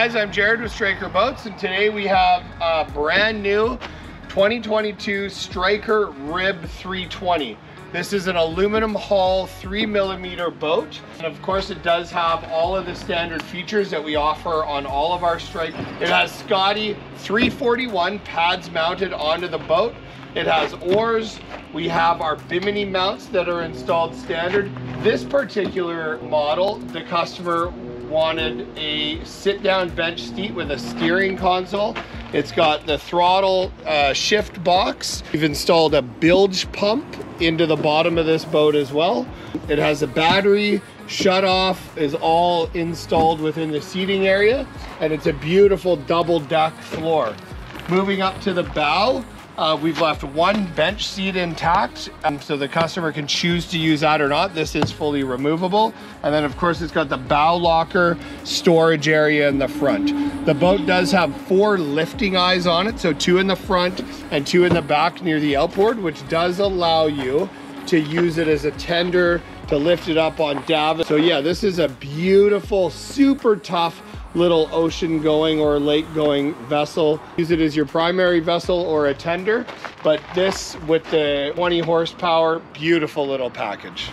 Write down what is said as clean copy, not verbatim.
guys, I'm Jared with Stryker Boats, and today we have a brand new 2022 Stryker RIB 320. This is an aluminum hull 3mm boat, and of course it does have all of the standard features that we offer on all of our Stryker. It has Scotty 341 pads mounted onto the boat. It has oars. We have our Bimini mounts that are installed standard. This particular model, the customer wanted a sit-down bench seat with a steering console. It's got the throttle shift box. We've installed a bilge pump into the bottom of this boat as well. It has a battery, shutoff is all installed within the seating area, and it's a beautiful double deck floor. Moving up to the bow, we've left one bench seat intact, so the customer can choose to use that or not. This is fully removable. And then of course it's got the bow locker storage area in the front. The boat does have 4 lifting eyes on it, so 2 in the front and 2 in the back near the outboard, which does allow you to use it as a tender to lift it up on davits. So yeah, this is a beautiful, super tough little ocean going or lake going vessel. Use it as your primary vessel or a tender, but this with the 20 horsepower, beautiful little package.